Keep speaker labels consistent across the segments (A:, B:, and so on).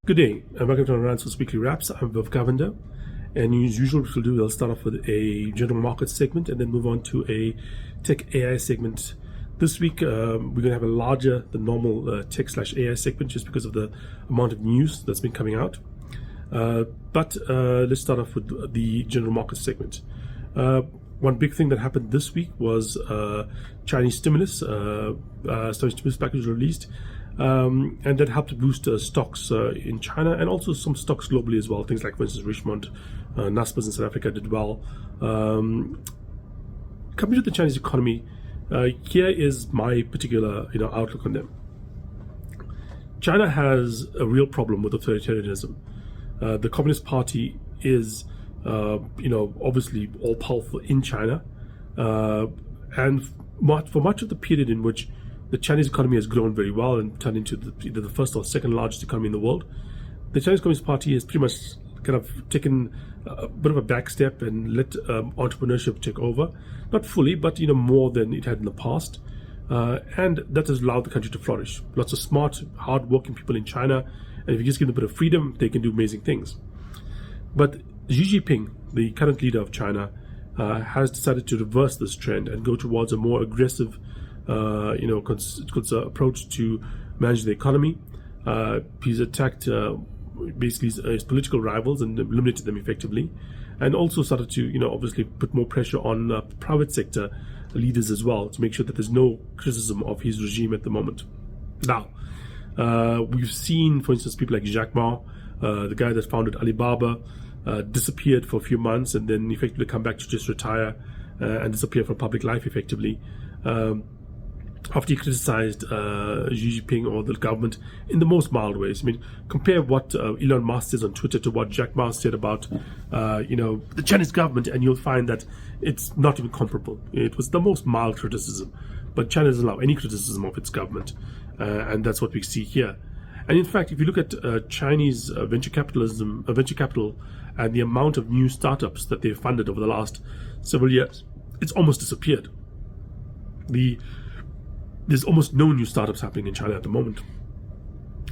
A: Good day, and welcome to our Answers Weekly Wraps. I'm Viv Cavender, and as usual, what we'll do, we'll start off with a general market segment and then move on to a tech AI segment. This week, we're going to have a larger than normal tech/AI segment just because of the amount of news that's been coming out. But let's start off with the general market segment. One big thing that happened this week was Chinese stimulus package released. And that helped boost stocks in China and also some stocks globally as well. Things like, for instance, Richmond, Naspers in South Africa did well. Coming to the Chinese economy, here is my particular outlook on them. China has a real problem with authoritarianism. The Communist Party is, obviously all powerful in China, and for much of the period in which the Chinese economy has grown very well and turned into either the first or second largest economy in the world, the Chinese Communist Party has pretty much kind of taken a bit of a back step and let entrepreneurship take over. Not fully, but more than it had in the past. And that has allowed the country to flourish. Lots of smart, hard-working people in China, and if you just give them a bit of freedom, they can do amazing things. But Xi Jinping, the current leader of China, has decided to reverse this trend and go towards a more aggressive approach to manage the economy. He's attacked basically his political rivals and eliminated them effectively, and also started to obviously put more pressure on private sector leaders as well to make sure that there's no criticism of his regime at the moment. Now, we've seen, for instance, people like Jack Ma, the guy that founded Alibaba, disappeared for a few months and then effectively come back to just retire and disappear from public life effectively. After he criticized Xi Jinping or the government in the most mild ways. I mean, compare what Elon Musk says on Twitter to what Jack Ma said about, the Chinese government, and you'll find that it's not even comparable. It was the most mild criticism, but China doesn't allow any criticism of its government, and that's what we see here. And in fact, if you look at Chinese venture capital, and the amount of new startups that they've funded over the last several years, it's almost disappeared. There's almost no new startups happening in China at the moment,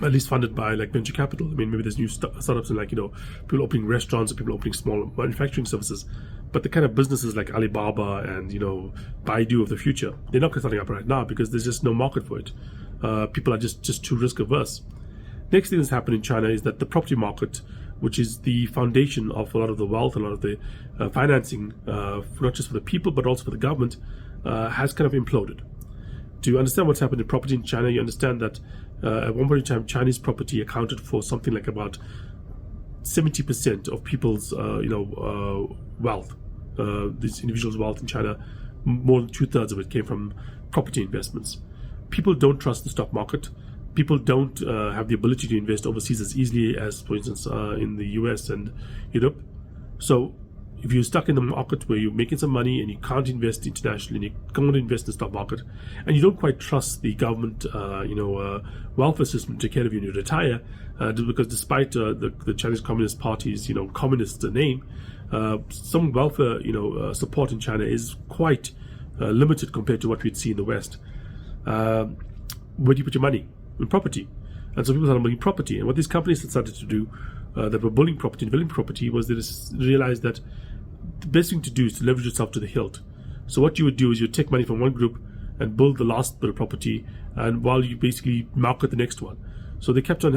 A: at least funded by venture capital. I mean, maybe there's new startups in people opening restaurants or people opening small manufacturing services, but the kind of businesses like Alibaba and Baidu of the future, they're not starting up right now because there's just no market for it. People are just too risk averse. Next thing that's happened in China is that the property market, which is the foundation of a lot of the wealth, a lot of the financing, not just for the people but also for the government, has kind of imploded. To understand what's happened in property in China, you understand that at one point in time, Chinese property accounted for something like about 70% of people's, wealth. These individuals' wealth in China, more than 2/3 of it came from property investments. People don't trust the stock market. People don't have the ability to invest overseas as easily as, for instance, in the US and Europe. So if you're stuck in the market where you're making some money and you can't invest internationally, and you can't invest in the stock market, and you don't quite trust the government, welfare system to take care of you when you retire, because despite the Chinese Communist Party's, communist name, some welfare, support in China is quite limited compared to what we'd see in the West. Where do you put your money? In property. And so people started buying property. And what these companies decided to do that were building property, developing property, was they just realized that the best thing to do is to leverage yourself to the hilt. So what you would do is you'd take money from one group and build the last bit of property, and while you basically market the next one. So they kept on,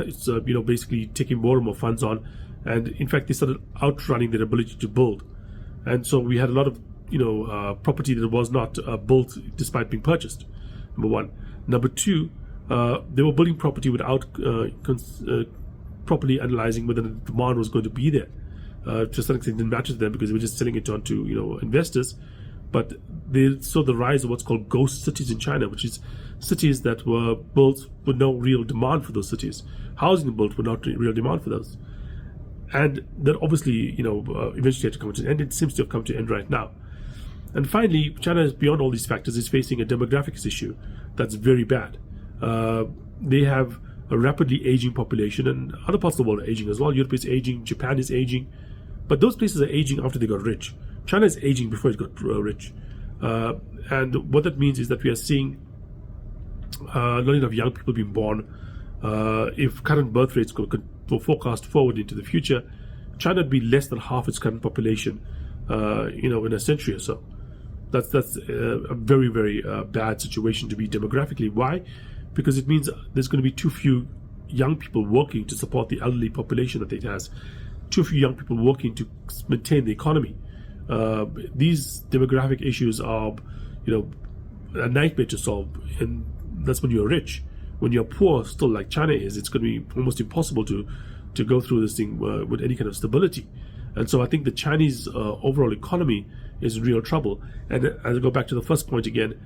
A: basically taking more and more funds on, and in fact they started outrunning their ability to build. And so we had a lot of, property that was not built despite being purchased. Number one. Number two, they were building property without properly analyzing whether the demand was going to be there. To some extent, it didn't matter to them because they were just selling it on to investors. But they saw the rise of what's called ghost cities in China, which is cities that were built with no real demand for those cities. Housing built with not real demand for those. And that obviously, eventually had to come to an end. It seems to have come to an end right now. And finally, China, is beyond all these factors, is facing a demographics issue that's very bad. They have a rapidly aging population, and other parts of the world are aging as well. Europe is aging, Japan is aging, but those places are aging after they got rich. China is aging before it got rich. And what that means is that we are seeing not enough young people being born. If current birth rates forecast forward into the future, China would be less than half its current population, in a century or so. That's a very, very bad situation to be demographically. Why? Because it means there's going to be too few young people working to support the elderly population that it has, too few young people working to maintain the economy. These demographic issues are, a nightmare to solve, and that's when you're rich. When you're poor, still like China is, it's going to be almost impossible to go through this thing with any kind of stability. And so I think the Chinese overall economy is in real trouble. And as I go back to the first point again,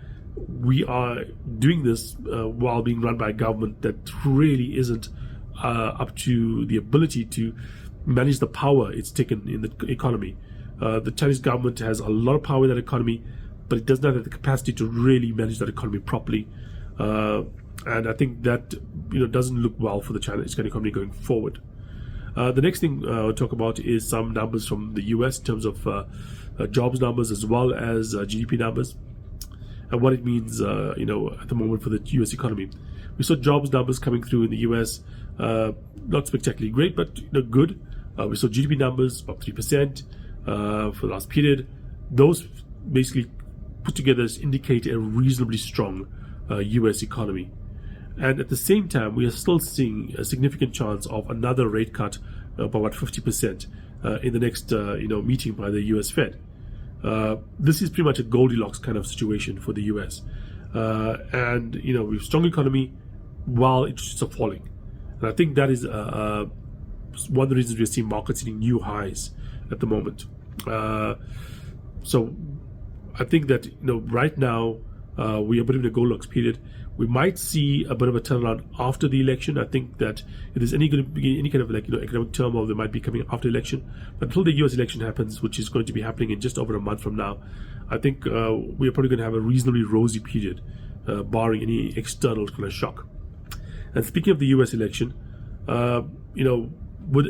A: we are doing this while being run by a government that really isn't up to the ability to manage the power it's taken in the economy. The Chinese government has a lot of power in that economy, but it does not have the capacity to really manage that economy properly. And I think that doesn't look well for the Chinese economy going forward. The next thing I'll talk about is some numbers from the US in terms of jobs numbers as well as GDP numbers, and what it means at the moment for the US economy. We saw jobs numbers coming through in the US, not spectacularly great, but good. We saw GDP numbers about 3% for the last period. Those basically put together indicate a reasonably strong US economy. And at the same time, we are still seeing a significant chance of another rate cut of about 50% in the next meeting by the US Fed. This is pretty much a Goldilocks kind of situation for the US. And we have a strong economy while interest rates are falling. And I think that is one of the reasons we're seeing markets hitting new highs at the moment. So I think that right now we are a bit in a Goldilocks period. We might see a bit of a turnaround after the election. I think that if there's going to be any kind of economic turmoil, there might be coming after the election. But until the US election happens, which is going to be happening in just over a month from now, I think we are probably going to have a reasonably rosy period, barring any external kind of shock. And speaking of the US election, with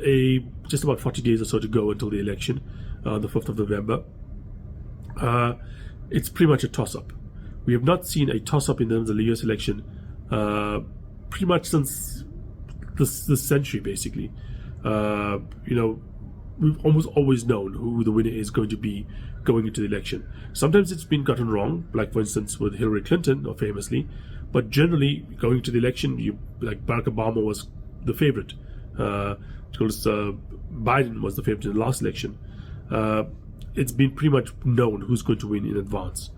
A: just about 40 days or so to go until the election, the 5th of November, it's pretty much a toss-up. We have not seen a toss-up in terms of the US election pretty much since this century, basically. We've almost always known who the winner is going to be going into the election. Sometimes it's been gotten wrong, like for instance with Hillary Clinton, or famously, but generally going into the election, like Barack Obama was the favorite. Biden was the favorite in the last election. It's been pretty much known who's going to win in advance.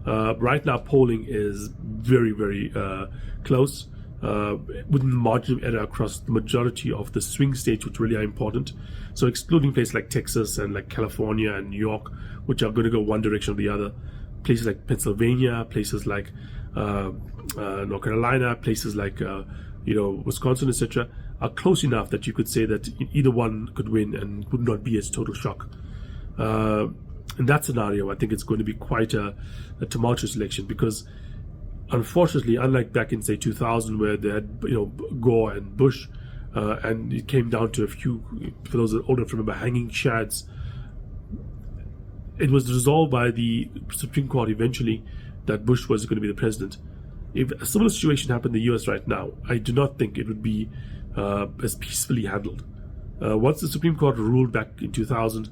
A: Right now, polling is very, very close, within the margin of error across the majority of the swing states, which really are important. So excluding places like Texas and like California and New York, which are going to go one direction or the other, places like Pennsylvania, places like North Carolina, places like Wisconsin, etc., are close enough that you could say that either one could win and would not be a total shock. In that scenario, I think it's going to be quite a tumultuous election because, unfortunately, unlike back in say 2000, where they had Gore and Bush, and it came down to a few, for those that are old enough to remember, hanging chads. It was resolved by the Supreme Court eventually that Bush was going to be the president. If a similar situation happened in the US right now, I do not think it would be as peacefully handled. Once the Supreme Court ruled back in 2000,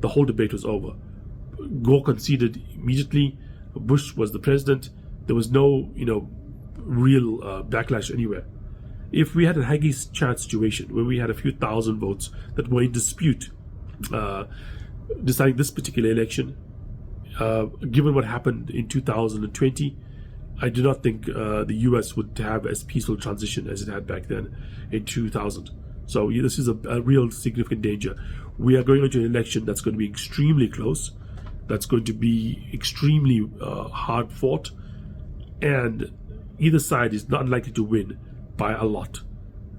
A: the whole debate was over. Gore conceded immediately. Bush was the president. There was no, real backlash anywhere. If we had a hanging chad situation where we had a few thousand votes that were in dispute deciding this particular election, given what happened in 2020, I do not think the US would have as peaceful transition as it had back then in 2000. So this is a real significant danger. We are going into an election that's going to be extremely close, that's going to be extremely hard fought, and either side is not likely to win by a lot.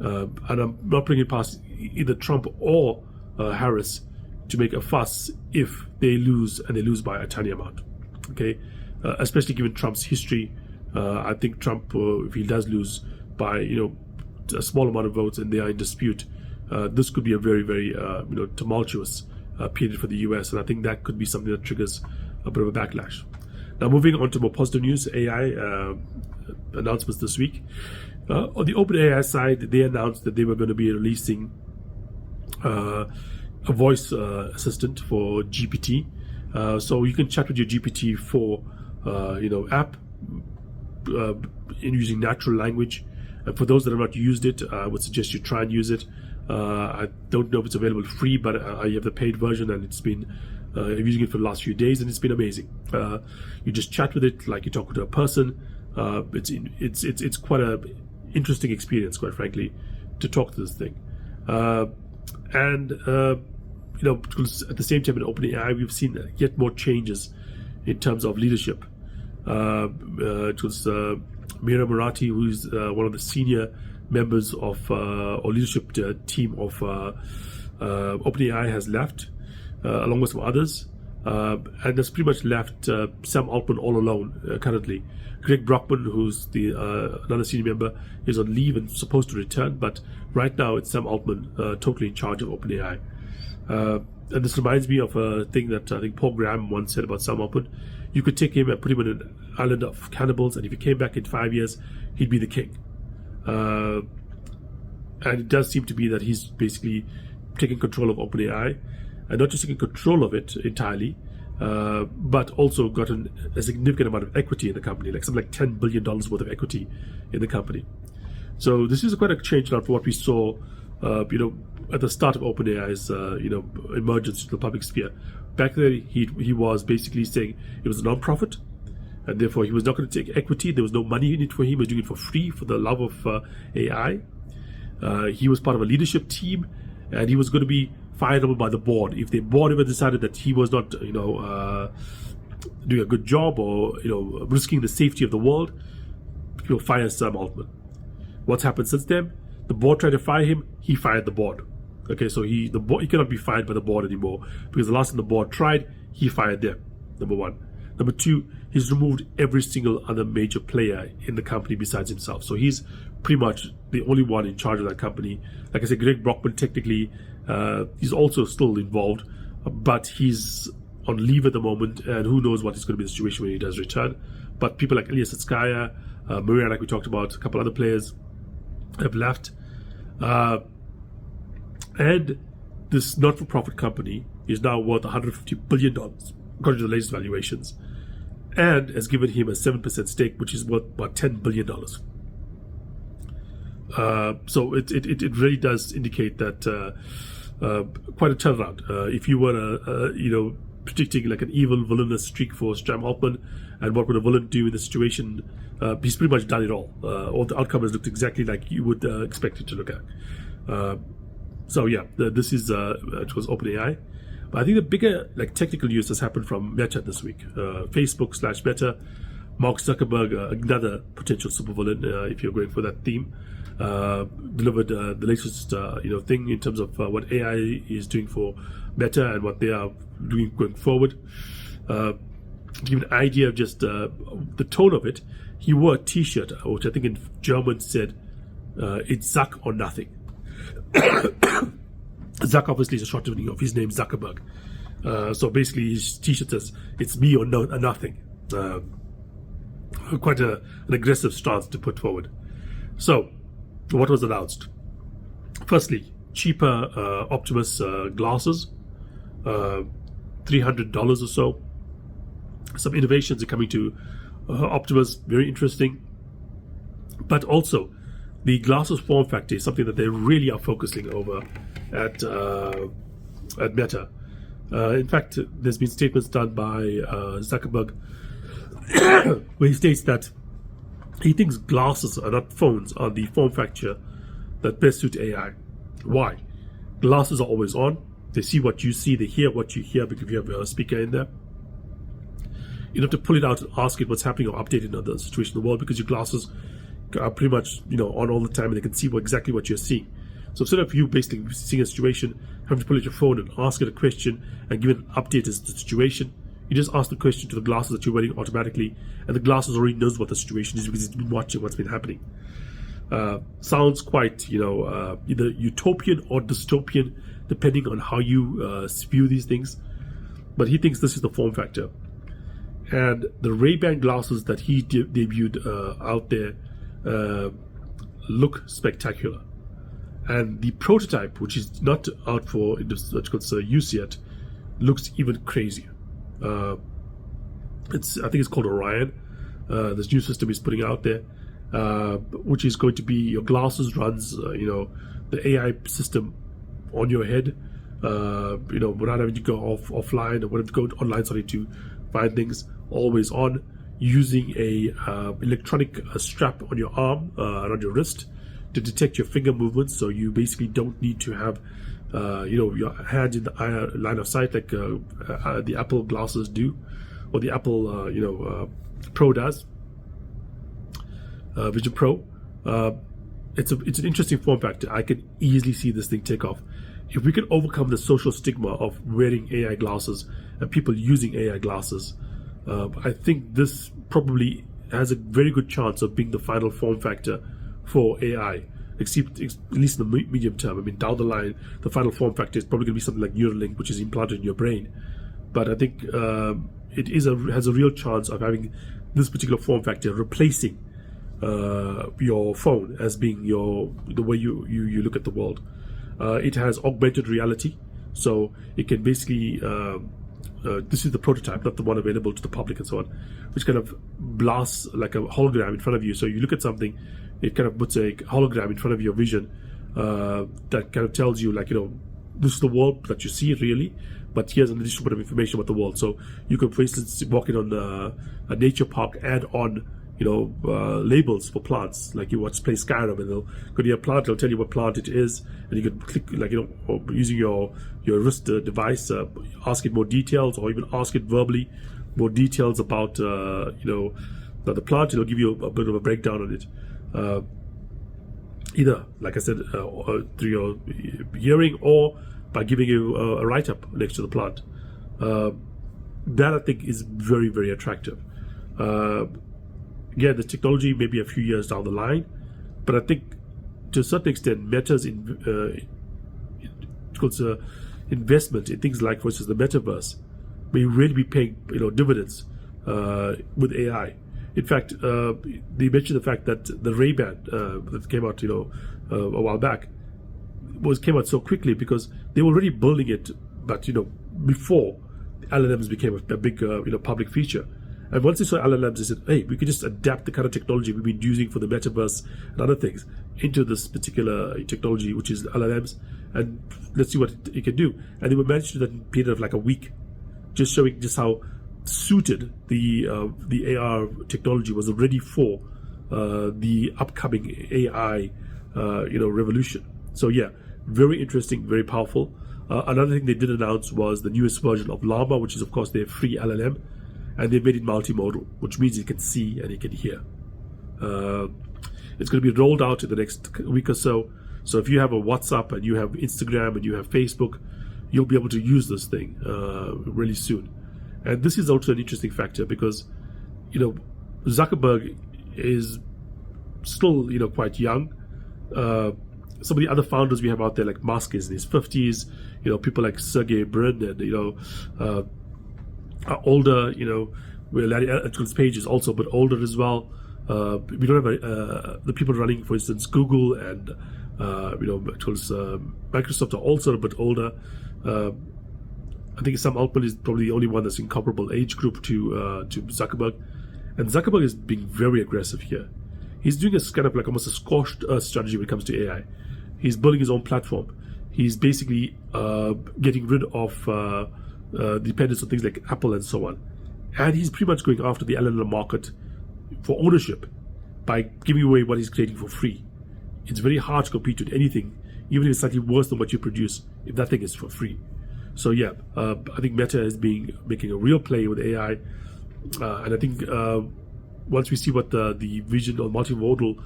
A: And I'm not bringing past either Trump or Harris to make a fuss if they lose, and they lose by a tiny amount. Okay, especially given Trump's history. I think Trump, if he does lose by a small amount of votes and they are in dispute, this could be a very, very tumultuous period for the US, and I think that could be something that triggers a bit of a backlash. Now, moving on to more positive news, AI announcements this week. On the OpenAI side, they announced that they were going to be releasing a voice assistant for GPT. So you can chat with your GPT for app in using natural language. And for those that have not used it, I would suggest you try and use it. I don't know if it's available free, but I have the paid version, and it's been I'm using it for the last few days, and it's been amazing. You just chat with it like you talk to a person. It's quite a interesting experience, quite frankly, to talk to this thing. Because at the same time in OpenAI, we've seen yet more changes in terms of leadership. It was Mira Marathi, who is one of the senior members of or leadership team of OpenAI, has left, along with some others, and has pretty much left Sam Altman all alone currently. Greg Brockman, who's the another senior member, is on leave and supposed to return, but right now it's Sam Altman totally in charge of OpenAI. And this reminds me of a thing that I think Paul Graham once said about Sam Altman. You could take him and put him in an island of cannibals, and if he came back in 5 years, he'd be the king. And it does seem to be that he's basically taking control of OpenAI, and not just taking control of it entirely, but also gotten a significant amount of equity in the company, like something like $10 billion worth of equity in the company. So this is quite a change from what we saw, at the start of OpenAI's, emergence to the public sphere. Back then, he was basically saying it was a non-profit, and therefore he was not going to take equity. There was no money in it for him. He was doing it for free for the love of AI. He was part of a leadership team, and he was going to be fireable by the board. If the board ever decided that he was not, doing a good job or, risking the safety of the world, he'll fire Sam Altman. What's happened since then? The board tried to fire him. He fired the board. Okay, so he cannot be fired by the board anymore, because the last time the board tried, he fired them. Number one. Number two, he's removed every single other major player in the company besides himself. So he's pretty much the only one in charge of that company. Like I said, Greg Brockman, technically, he's also still involved, but he's on leave at the moment, and who knows what is going to be the situation when he does return. But people like Ilya Sutskever, Maria, like we talked about, a couple other players have left. And this not-for-profit company is now worth $150 billion, according to the latest valuations, and has given him a 7% stake, which is worth about $10 billion. So it really does indicate that quite a turnaround. If you were, predicting like an evil, villainous streak for Sam Altman, and what would a villain do in this situation, he's pretty much done it all. All the outcome has looked exactly like you would expect it to look at. So yeah, this is it was OpenAI. But I think the bigger technical news has happened from Meta this week. Facebook/Meta, Mark Zuckerberg, another potential supervillain if you're going for that theme, delivered the latest thing in terms of what AI is doing for Meta and what they are doing going forward. To give you an idea of just the tone of it, he wore a T-shirt which I think in German said, "It's Zuck or nothing." Zuck obviously is a short of his name, Zuckerberg. So basically his T-shirt says, "It's me or nothing." Quite an aggressive stance to put forward. So what was announced? Firstly, cheaper Optimus glasses, $300 or so. Some innovations are coming to Optimus, very interesting. But also, the glasses form factor is something that they really are focusing over at Meta. In fact, there's been statements done by Zuckerberg where he states that he thinks glasses are not phones, are the form factor that best suit AI. Why? Glasses are always on. They see what you see, they hear what you hear because you have a speaker in there. You don't have to pull it out and ask it what's happening or update it on the situation in the world, because your glasses are pretty much on all the time, and they can see exactly what you're seeing. So instead of you basically seeing a situation, having to pull out your phone and ask it a question and give it an update as to the situation, you just ask the question to the glasses that you're wearing automatically, and the glasses already knows what the situation is because it's been watching what's been happening. Sounds quite either utopian or dystopian, depending on how you view these things. But he thinks this is the form factor. And the Ray-Ban glasses that he debuted out there look spectacular. And the prototype, which is not out for use yet, looks even crazier. I think it's called Orion. This new system is putting out there, which is going to be your glasses runs, the AI system on your head, without having to go offline or whatever, go online, to find things, always on, using a electronic strap on your arm, around your wrist, to detect your finger movements. So you basically don't need to have your hand in the line of sight like the Apple glasses do, or the Apple Pro does, Vision Pro. It's an interesting form factor. I can easily see this thing take off. If we can overcome the social stigma of wearing AI glasses and people using AI glasses, I think this probably has a very good chance of being the final form factor for AI, at least in the medium term. I mean, down the line, the final form factor is probably going to be something like Neuralink, which is implanted in your brain. But I think it has a real chance of having this particular form factor replacing your phone as being the way you look at the world. It has augmented reality, so it can basically this is the prototype, not the one available to the public and so on, which kind of blasts like a hologram in front of you. So you look at something, it kind of puts a hologram in front of your vision that kind of tells you, this is the world that you see really, but here's an additional bit of information about the world. So you could, for instance, walk in on a nature park, add on labels for plants, like you play Skyrim, and they'll go to your plant, it'll tell you what plant it is, and you can click, using your wrist device, ask it more details, or even ask it verbally more details about the plant. It'll give you a bit of a breakdown on it, either, like I said, through your hearing, or by giving you a write-up next to the plant. That I think is very, very attractive. Again, the technology may be a few years down the line, but I think to a certain extent, Meta's investment in things like, for instance, the metaverse may really be paying dividends with AI. In fact, they mentioned the fact that the Ray-Ban that came out a while back came out so quickly because they were already building it, but before LLMs became a big public feature. And once they saw LLMs, they said, hey, we can just adapt the kind of technology we've been using for the metaverse and other things into this particular technology, which is LLMs, and let's see what it can do. And they were managed to do that in a period of like a week, just showing just how suited the AR technology was already for the upcoming AI revolution. So yeah, very interesting, very powerful. Another thing they did announce was the newest version of Llama, which is of course their free LLM. And they made it multimodal, which means you can see and you can hear. It's going to be rolled out in the next week or so. So if you have a WhatsApp and you have Instagram and you have Facebook, you'll be able to use this thing really soon. And this is also an interesting factor because, Zuckerberg is still, quite young. Some of the other founders we have out there, like Musk, is in his 50s. People like Sergey Brin and are older. Where Larry Ellison's Page is also a bit older as well. We don't have the people running, for instance, Google and Microsoft are also a bit older. I think Sam Altman is probably the only one that's in comparable age group to Zuckerberg, and Zuckerberg is being very aggressive here. He's doing a kind of like almost a scorched earth strategy when it comes to AI. He's building his own platform. He's basically getting rid of dependence on things like Apple and so on. And he's pretty much going after the LLM market for ownership by giving away what he's creating for free. It's very hard to compete with anything, even if it's slightly worse than what you produce, if that thing is for free. So yeah, I think Meta is making a real play with AI. And I think once we see what the vision or multimodal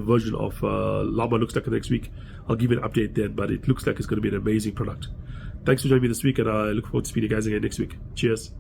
A: version of Llama looks like next week, I'll give you an update then, but it looks like it's going to be an amazing product. Thanks for joining me this week, and I look forward to speaking to you guys again next week. Cheers.